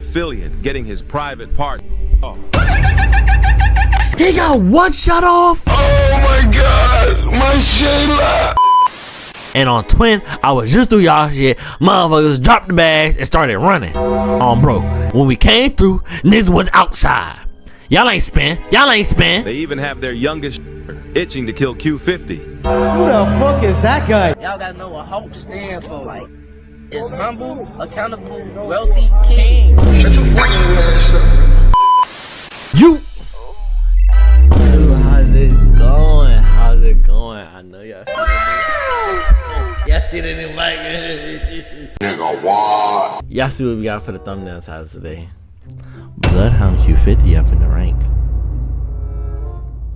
affiliate getting his private part off. He got what shut off? Oh my god, my Shayla. And on Twin, I was just through y'all shit. Motherfuckers dropped the bags and started running. Bro, when we came through, niggas was outside. Y'all ain't spin. Y'all ain't spin. They even have their youngest itching to kill Q50. Who the fuck is that guy? Y'all gotta know what HALT stand for. Like, it's humble, accountable, wealthy, king. Shut your fucking ass up. You. Dude, how's it going? How's it going? I know y'all see it. Y'all see the new mic. Nigga, what? Y'all see what we got for the thumbnail titles today. Bloodhound Q50 up in the rank.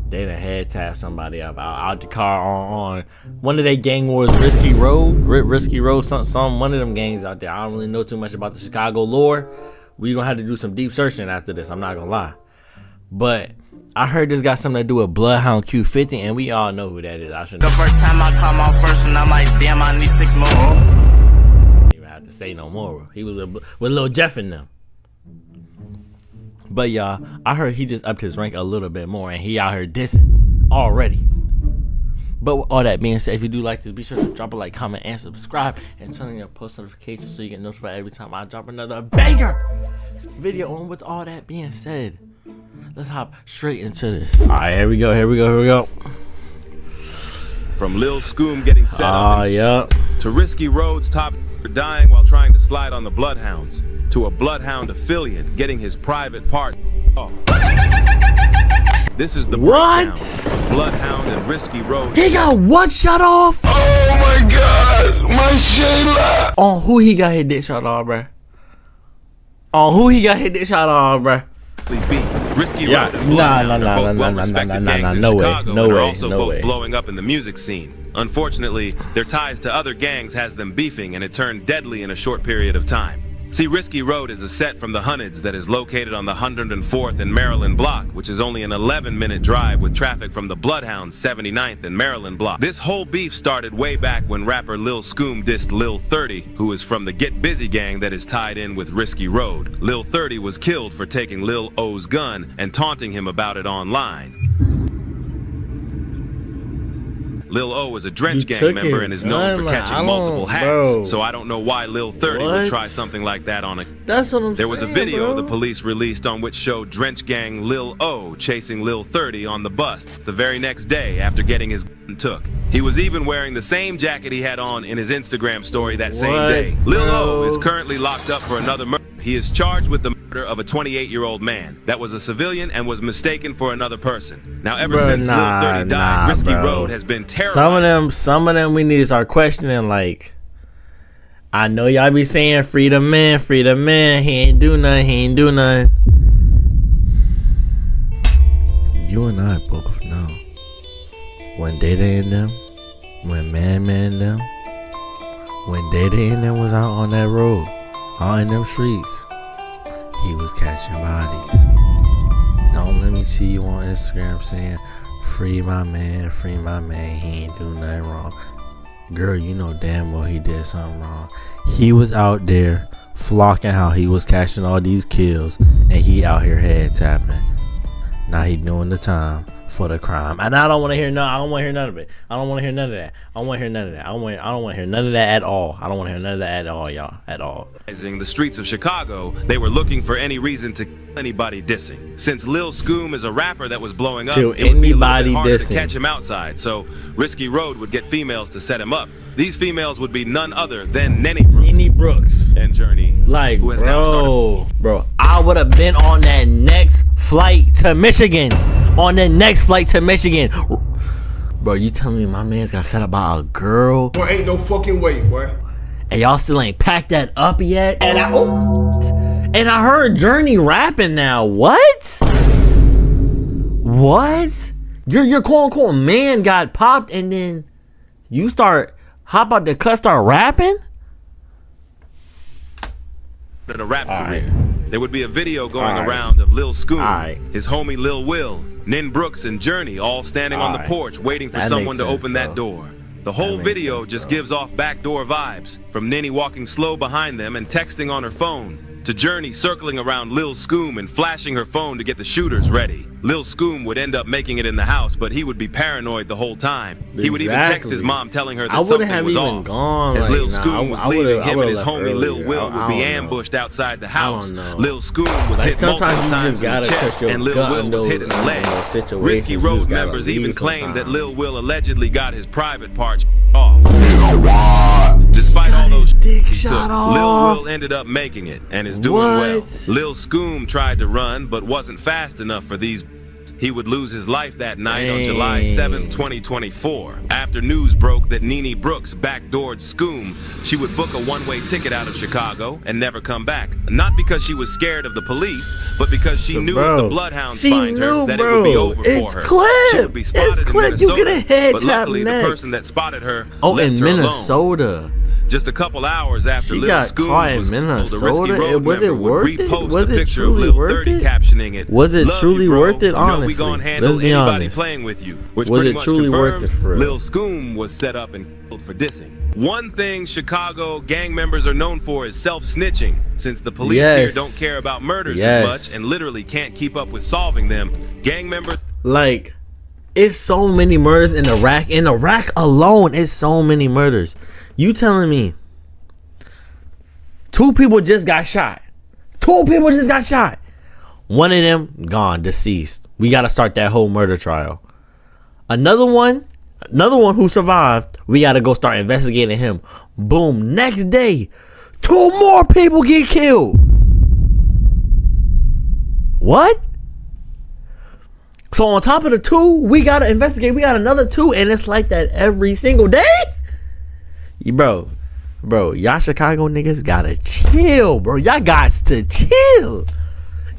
They done head tap somebody up out the car on one of their gang wars, Risky Road, some one of them gangs out there. I don't really know too much about the Chicago lore. We gonna have to do some deep searching after this. I'm not gonna lie, but I heard this got something to do with Bloodhound Q50, and we all know who that is. I shouldn't. The first time I caught my first one, I'm like, damn, I need 6 more. I don't even have to say no more. He was with Lil Jeff in them. But y'all, I heard he just upped his rank a little bit more, and he out here dissing already. But with all that being said, if you do like this, be sure to drop a like, comment, and subscribe, and turn on your post notifications so you get notified every time I drop another banger video. And with all that being said, let's hop straight into this. All right, here we go. From Lil Scoom getting set up yeah. to Risky Road's top dying while trying to slide on the Bloodhounds, to a Bloodhound affiliate getting his private part off. This is the breakdown of Bloodhound and Risky Road. He got what shut off? Oh my god, my Shayla. On who he got his dick shot off, bruh? Beef. Risky Yeah. Road and Bloodhound are both Nah, well-respected gangs in no way, Chicago no and are way, also no both way. blowing up in the music scene. Unfortunately, their ties to other gangs has them beefing, and it turned deadly in a short period of time. See, Risky Road is a set from the Hundreds that is located on the 104th and Maryland block, which is only an 11-minute drive with traffic from the Bloodhound's 79th and Maryland block. This whole beef started way back when rapper Lil Scoom dissed Lil 30, who is from the Get Busy gang that is tied in with Risky Road. Lil 30 was killed for taking Lil O's gun and taunting him about it online. Lil O is a Drench gang member and is known for catching multiple hats, so I don't know why Lil 30 would try something like that on a... That's what I'm saying. There was a video bro. the police released on which showed Drench gang Lil O chasing Lil 30 on the bus the very next day after getting his gun took. He was even wearing the same jacket he had on in his Instagram story that same day. Lil O is currently locked up for another murder. He is charged with the murder of a 28-year-old man that was a civilian and was mistaken for another person. Now, ever since Lil 30 died, Risky Road has been terrorized. Some of them we need to start questioning. Like, I know y'all be saying free the man, he ain't do nothing, You and I both know when Day and them, when Man and them, when Day and them was out on that road, out in them streets, he was catching bodies. Don't let me see you on Instagram saying free my man, he ain't do nothing wrong. Girl, you know damn well he did something wrong. He was out there flocking how he was catching all these kills, and he out here head tapping. Now he doing the time for the crime. And I don't want to hear I don't want to hear none of it. I don't want to hear none of that. I don't want to hear none of that. I don't want to hear none of that at all. I don't want to hear none of that at all, y'all. At all. In the streets of Chicago, they were looking for any reason to kill anybody dissing. Since Lil Scoom is a rapper that was blowing up, it would be a little bit harder to catch him outside, so Risky Road would get females to set him up. These females would be none other than Nenny Brooks and Journey. Like, who has bro, I would have been on that next flight to Michigan. Bro, you telling me my man's got set up by a girl? Boy, ain't no fucking way, boy. And y'all still ain't packed that up yet? And I heard Journey rapping now. What? Your quote unquote man got popped, and then you hop out the cut, start rapping? In a rap career. There would be a video going around of Lil Scoom, his homie Lil Will, Nin Brooks, and Journey all standing on the porch waiting for someone to open that door. The whole video just gives off backdoor vibes, from Ninny walking slow behind them and texting on her phone. to Journey circling around Lil Scoom and flashing her phone to get the shooters ready. Lil Scoom would end up making it in the house, but he would be paranoid the whole time. He would even text his mom telling her that something was off. As Lil Scoom was leaving, him and his homie Lil Will would be ambushed outside the house. Lil Scoom was hit multiple times in the chest, and Lil Will was hit in the leg. Risky Road members even claimed that Lil Will allegedly got his private parts off. Despite all those he took, Lil Will ended up making it and is doing well. Lil Scoom tried to run but wasn't fast enough for these. He would lose his life that night on July 7th, 2024. After news broke that Nene Brooks backdoored Scoom, she would book a one-way ticket out of Chicago and never come back. Not because she was scared of the police, but because she knew if the Bloodhounds find her, that it would be over for her. She would be spotted in Minnesota, but luckily the person that spotted her left her alone. Just a couple hours after Lil Scoom was killed, the Risky Road member would repost a picture of Lil 30 captioning it, "Was it truly worth it? Honestly, we gonna handle anybody playing with you," which was pretty it much truly worth confirms it for Lil Scoom was set up and killed for dissing. One thing Chicago gang members are known for is self-snitching. Since the police here don't care about murders as much and literally can't keep up with solving them, gang members it's so many murders in Iraq. In Iraq alone, it's so many murders. You telling me 2 people just got shot? 2 people just got shot. One of them gone, deceased. We got to start that whole murder trial. Another one who survived, we got to go start investigating him. Boom, next day, 2 more people get killed. What? So on top of the 2, we got to investigate. We got another 2, and it's like that every single day? Bro, y'all Chicago niggas gotta chill, bro. Y'all got to chill.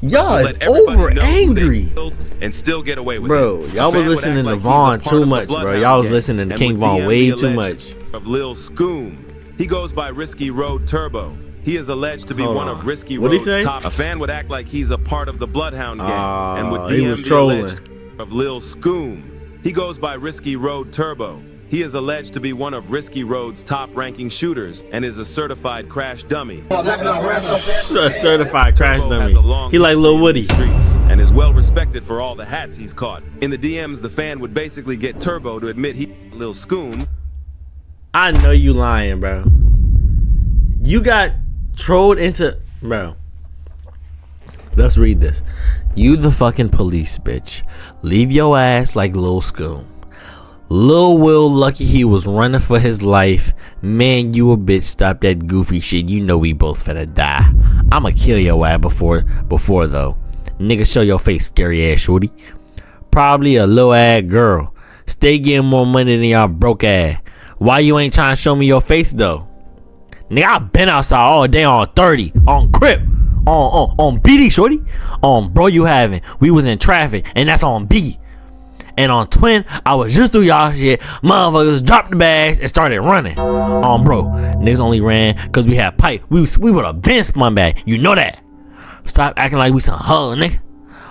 Y'all is over angry and still get away with bro. It. Y'all was listening to Vaughn too much, bro. Y'all was listening to King Vaughn way too much. Of Lil Scoom, he goes by Risky Road Turbo. He is alleged to be one of Risky Road's top. A fan would act like he's a part of the Bloodhound gang and would DM the alleged of Lil Scoom. He goes by Risky Road Turbo. He is alleged to be one of Risky Road's top-ranking shooters and is a certified crash dummy. A certified crash dummy. He like Lil Woody. Streets and is well respected for all the hats he's caught. In the DMs, the fan would basically get Turbo to admit he Lil Scoom. I know you lying, bro. You got trolled into, bro. Let's read this. You the fucking police, bitch. Leave your ass like Lil Scoom. Lil Will lucky he was running for his life. Man, you a bitch. Stop that goofy shit. You know we both finna die. I'ma kill your ass before though. Nigga, show your face, scary ass shorty. Probably a little ass girl. Stay getting more money than y'all broke ass. Why you ain't trying to show me your face though? Nigga, I been outside all day on 30, on Crip, on BD shorty. Bro, you haven't. We was in traffic and that's on B. And on Twin, I was just through y'all shit. Motherfuckers dropped the bags and started running. Bro, niggas only ran because we had pipe. We would have been spun back. You know that. Stop acting like we some hug, nigga.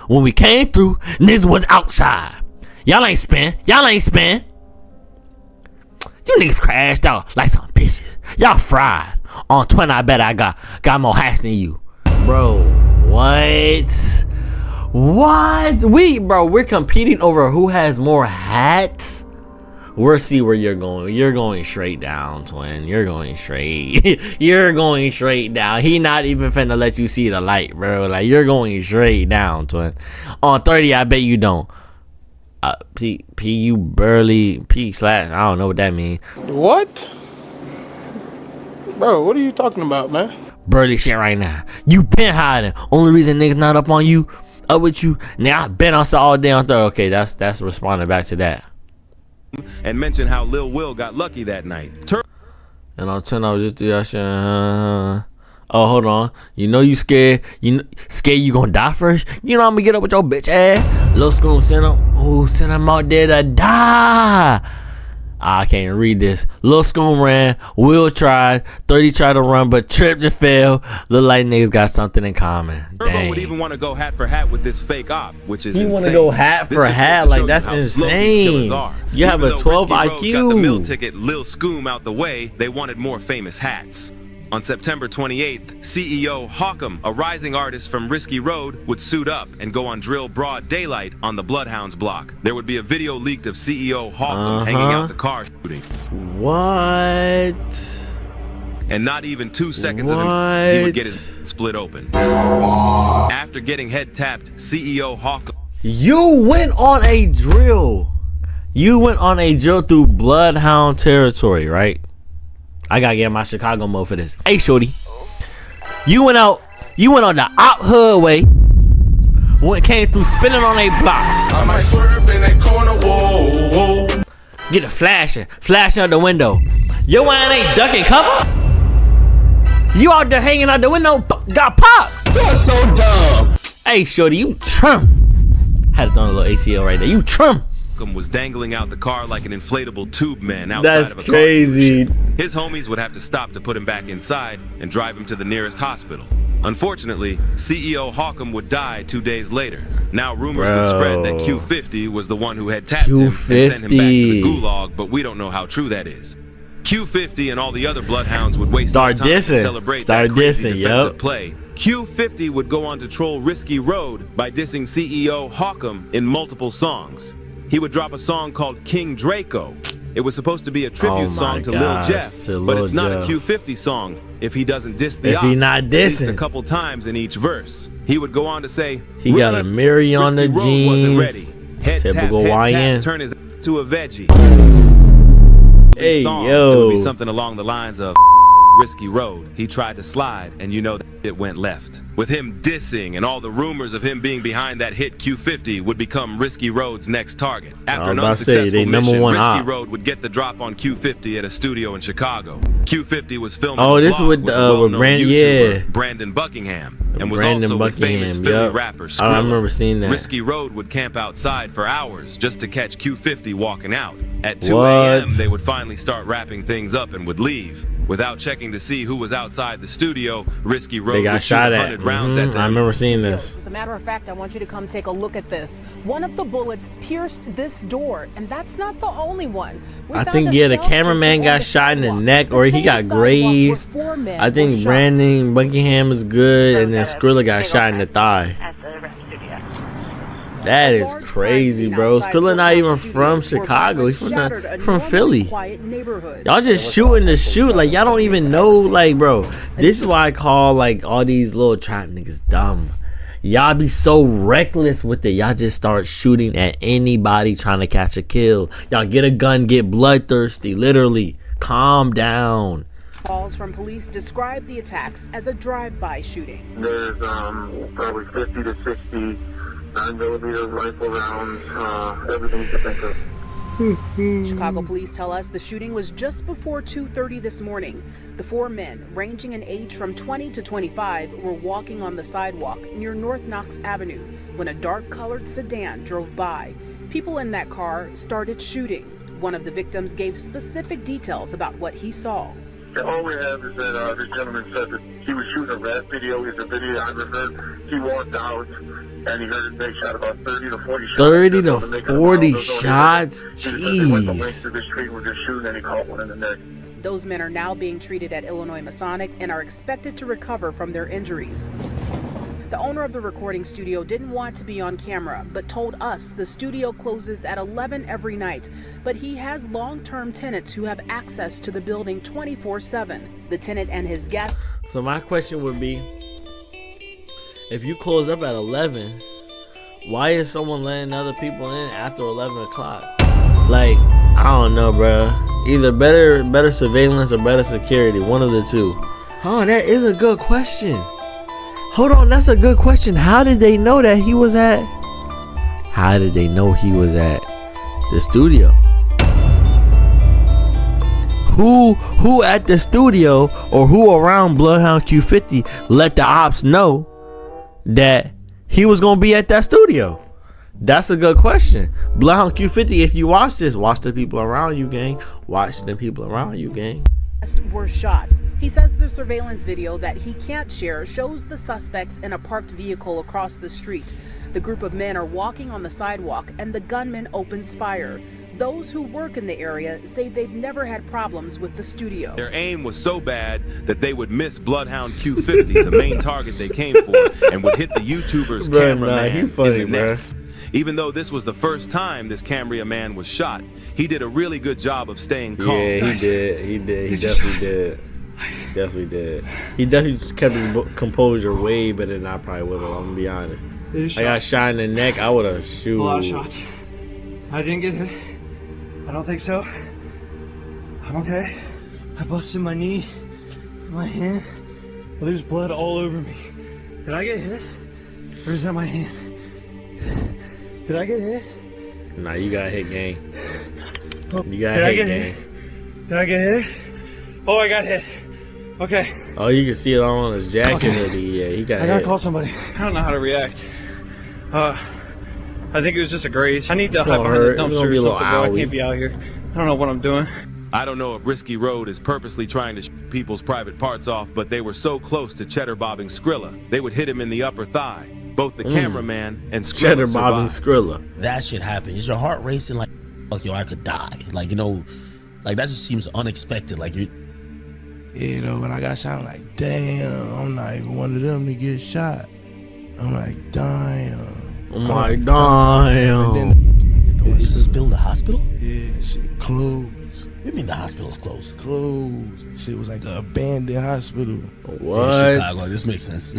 When we came through, niggas was outside. Y'all ain't spin. Y'all ain't spin. You niggas crashed out like some bitches. Y'all fried. On Twin, I bet I got more hats than you. Bro, what? What? We're competing over who has more hats. We'll see where you're going. You're going straight down, Twin. You're going straight. You're going straight down. He not even finna let you see the light, bro. Like, you're going straight down, Twin. On 30, I bet you don't. P you barely P slash. I don't know what that means. What? Bro, what are you talking about, man? Burly shit right now. You been hiding. Only reason niggas not up on you, up with you. Now I been outside all day on 30. Okay, that's responding back to that. And mention how Lil Will got lucky that night. And on 10, I was just do that shit. Oh, hold on. You know you scared. Scared you gonna die first? You know I'm gonna get up with your bitch ass. Lil Scoom sent him out there to die. I can't read this. Lil Scoom ran. Will tried. 30 tried to run, but tripped and fell. Look like niggas got something in common. Turbo would even want to go hat for hat with this fake op, which is insane. You want to go hat for hat? Like, that's insane. You have a 12 IQ. Got the mill ticket, Lil Scoom out the way, they wanted more famous hats. On September 28th, CEO Hawkham, a rising artist from Risky Road, would suit up and go on drill broad daylight on the Bloodhounds block. There would be a video leaked of CEO Hawkham hanging out the car shooting. What? And not even 2 seconds of him, he would get his split open. After getting head tapped, CEO Hawkham... You went on a drill. You went on a drill through Bloodhound territory, right? I gotta get my Chicago mode for this. Hey, shorty. You went on the op hood way. When it came through spinning on a block. I might swerve in that corner, whoa, whoa. Get a flashing out the window. Your ass ain't ducking cover. You out there hanging out the window, got popped. You're so dumb. Hey, shorty, you trim. Had to throw a little ACL right there. You trim. was dangling out the car like an inflatable tube man outside That's of a crazy. car. His homies would have to stop to put him back inside and drive him to the nearest hospital. Unfortunately, CEO Hawkham would die 2 days later. Now rumors would spread that Q50 was the one who had tapped him and sent him back to the gulag, but we don't know how true that is. Q50 and all the other bloodhounds would waste their time to celebrate that crazy defensive play. Q50 would go on to troll Risky Road by dissing CEO Hawkham in multiple songs. He would drop a song called King Draco. It was supposed to be a tribute song to Lil Jeff, but it's not a Q50 song if he doesn't diss the ops at least a couple times in each verse. He would go on to say, he got a Mary on the jeans, typical YN. Turn his to a veggie. Hey, song, yo. it would be something along the lines of Risky Road. He tried to slide, and you know that it went left. With him dissing and all the rumors of him being behind that hit, Q50 would become Risky Road's next target. After an unsuccessful mission, Risky Road would get the drop on Q50 at a studio in Chicago. Q50 was filming this with Brandon Buckingham, and was also with famous Philly rapper Skrilla. I remember seeing that. Risky Road would camp outside for hours just to catch Q50 walking out. At 2 a.m., they would finally start wrapping things up and would leave. Without checking to see who was outside the studio, Risky Road would shoot 100 rounds at them. I remember seeing this. As a matter of fact, I want you to come take a look at this. One of the bullets pierced this door, and that's not the only one. I think, the cameraman got shot in the neck, or he got grazed. I think Brandon Buckingham is good, and then Skrilla got shot in the thigh. That is crazy, bro. Skrilla not even from Chicago. He's from Philly. Y'all just shooting to shoot. Like, y'all don't even know. Like, bro, this is why I call, like, all these little trap niggas dumb. Y'all be so reckless with it. Y'all just start shooting at anybody trying to catch a kill. Y'all get a gun, get bloodthirsty. Literally. Calm down. Calls from police describe the attacks as a drive-by shooting. There's probably 50 to 60 9mm rifle rounds, everything you can think of. Chicago police tell us the shooting was just before 2:30 this morning. The four men, ranging in age from 20 to 25, were walking on the sidewalk near North Knox Avenue when a dark-colored sedan drove by. People in that car started shooting. One of the victims gave specific details about what he saw. All we have is that this gentleman said that he was shooting a rap video. He's a videographer. He walked out and he heard they shot about 30 to 40 shots. 30 to 40 shots? Jeez. They went the length of the street, were just shooting, and he caught one in the neck. Those men are now being treated at Illinois Masonic and are expected to recover from their injuries. The owner of the recording studio didn't want to be on camera, but told us the studio closes at 11 every night. But he has long-term tenants who have access to the building 24/7. The tenant and his guest. So my question would be, if you close up at 11, why is someone letting other people in after 11 o'clock? Like, I don't know, bro. Either better surveillance or better security, one of the two. Oh, that is a good question. Hold on, that's a good question. How did they know that he was at? How did they know he was at the studio? Who at the studio or who around Bloodhound Q50 let the ops know that he was gonna be at that studio? That's a good question. Bloodhound Q50, if you watch this, watch the people around you, gang. Watch the people around you, gang. Were shot. He says the surveillance video that he can't share shows the suspects in a parked vehicle across the street. The group of men are walking on the sidewalk and the gunman opens fire. Those who work in the area say they've never had problems with the studio. Their aim was so bad that they would miss Bloodhound Q50, the main target they came for, and would hit the YouTuber's cameraman in the neck. Even though this was the first time this cameraman was shot, he did a really good job of staying calm. Yeah, he did. He definitely did. Definitely did. He definitely kept his composure way better than I probably would have. I'm gonna be honest. I got shot in the neck. I would have shoot. A lot of shots. I didn't get hit. I don't think so. I'm okay. I busted my knee, my hand. Well, there's blood all over me. Did I get hit? Or is that my hand? Did I get hit? Nah, you got hit, gang. You got Did I hit, get gang. hit? Did I get hit? Oh, I got hit. Okay. Oh, you can see it all on his jacket hoodie. Yeah, he got I gotta hit. call somebody. I don't know how to react. I think it was just a graze. I need to hide behind the dumpster. It's gonna be a little I can't be out here. I don't know what I'm doing. I don't know if Risky Road is purposely trying to shoot people's private parts off, but they were so close to cheddar bobbing Skrilla, they would hit him in the upper thigh. Both the cameraman and Skrilla Cheddar bobbing survived. Skrilla. That shit happened. Is your heart racing like, fuck, yo, I could die? Like, you know, like that just seems unexpected. Like you. Yeah, you know, when I got shot, I'm like, damn, I'm not even one of them to get shot. I'm like, damn. I'm like, damn. And then, Is this building a hospital? yeah, shit closed. What do you mean the hospital's closed? Closed. Shit was like an abandoned hospital. What? In Chicago, this makes sense.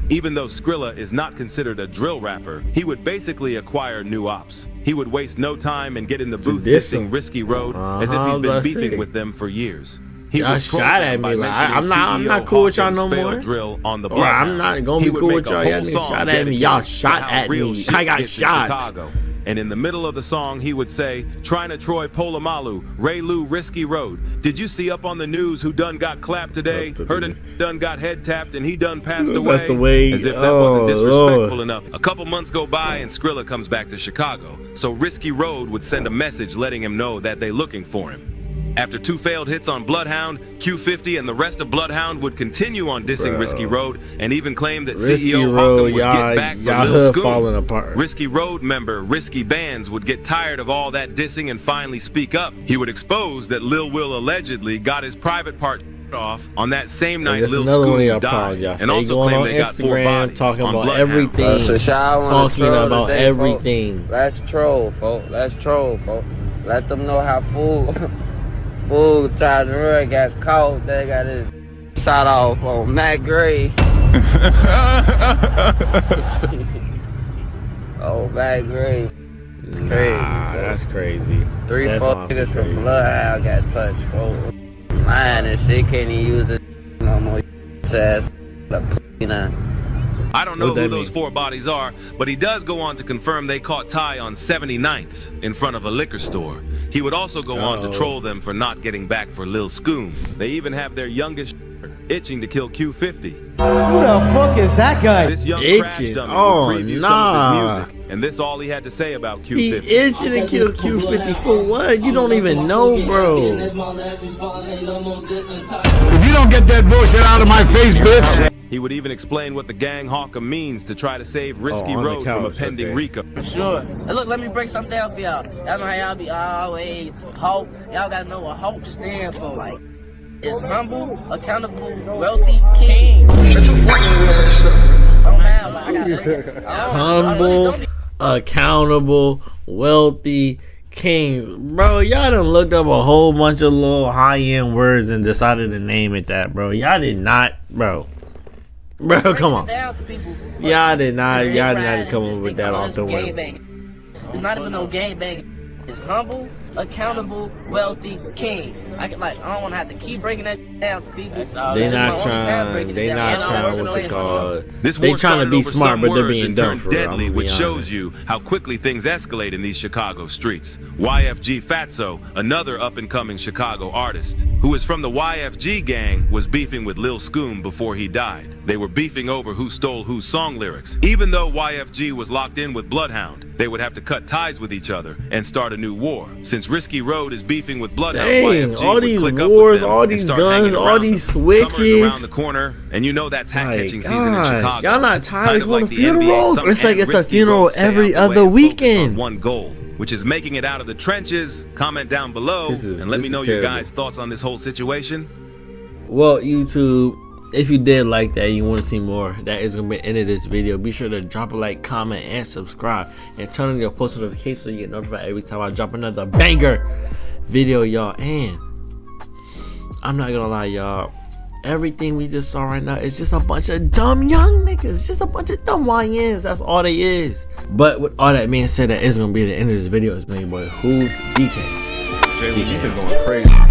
Even though Skrilla is not considered a drill rapper, he would basically acquire new ops. He would waste no time and get in the booth diss dissing him. Risky Road as if I he's was been about to beefing say. with them for years. He Y'all would troll shot them at by me, like, mentioning I'm not CEO cool with y'all no Hawkins' failed more. drill on the Or I'm Bloodhounds. not gonna He be would cool make with a y'all. whole Y'all niggas song shot at me. dedicated Y'all to shot how at real me. shit I got gets in shot. Chicago. And in the middle of the song, he would say, trying to Troy Polamalu, Ray Lou, Risky Road. Did you see up on the news who done got clapped today? Heard a done got head tapped and he done passed away. As if that wasn't disrespectful enough. A couple months go by and Skrilla comes back to Chicago. So Risky Road would send a message letting him know that they looking for him. After 2 failed hits on Bloodhound, Q50 and the rest of Bloodhound would continue on dissing Risky Road and even claim that Risky CEO Road, Hawkins was getting back y'all for Lil hood Scoop. falling apart. Risky Road member Risky Bands would get tired of all that dissing and finally speak up. He would expose that Lil Will allegedly got his private part off on that same night That's Lil another one of y'all Scoop problems, died, y'all. and Stay also going claimed on they got 4 Instagram bodies talking on about Bloodhound. everything. Talking about everything. Let's troll, folks. Let's troll, folks. Let them know how fool tried to run, got caught. They got his shot off on Matt Gray. Oh, Matt Gray. It's crazy. Nah, that's crazy. 3, That's 4 honestly niggas from crazy. Bloodhound got touched, folks. Man, and shit can't even use it no more. Ass, you know. I don't know What who that those mean? 4 bodies are, but he does go on to confirm they caught Ty on 79th in front of a liquor store. He would also go on to troll them for not getting back for Lil Scoom. They even have their youngest itching to kill Q50. Who the fuck is that guy? This young Itching? crash dummy Oh, would preview nah. some of his music, and this all he had to say about He Q50. itching to kill Q50 for what? You don't even know, bro. If you don't get that bullshit out of my face, bitch. He would even explain what the gang hawker means to try to save Risky on the Road from a couch, pending okay. RICO. Sure. And look, let me break something down for y'all. Y'all know how y'all be always Hulk. Y'all gotta know what Hulk stand for. Like, it's humble, accountable, wealthy, king. Humble, accountable, wealthy kings. Bro, y'all done looked up a whole bunch of little high-end words and decided to name it that, bro. Y'all did not, bro. Bro, come on. Y'all did not just come up with that off the way. It's not even no game banging. It's humble, accountable, wealthy kings. I don't want to have to keep breaking that shit down to people. They not trying, what's it called? This They war trying to started be over smart, some but they're words being and dumb turned for real, deadly, I'm gonna which be shows honest. you how quickly things escalate in these Chicago streets. YFG Fatso, another up-and-coming Chicago artist, who is from the YFG gang, was beefing with Lil Scoom before he died. They were beefing over who stole whose song lyrics. Even though YFG was locked in with Bloodhound, they would have to cut ties with each other and start a new war. Since Risky Road is beefing with Bloodhound, Dang, YFG all would these click up wars, with them all and these start guns, hanging all around these them. Summer is switches. around the corner, and you know that's hat catching season in gosh, Chicago. y'all not tired Kind of of going like to the NBA, funerals? some It's like it's a Risky funeral Road stay every out the way other and focus on weekend. one goal. which is making it out of the trenches. Comment down below and let me know your guys' thoughts on this whole situation. Well, YouTube, if you did like that and you want to see more, that is going to be the end of this video. Be sure to drop a like, comment, and subscribe. And turn on your post notifications so you get notified every time I drop another banger video, y'all. And I'm not going to lie, y'all. Everything we just saw right now is just a bunch of dumb young niggas. Just a bunch of dumb YNs. That's all they is. But with all that being said, that is going to be the end of this video. It's my boy, Who's DK. Jalen, you've been going crazy.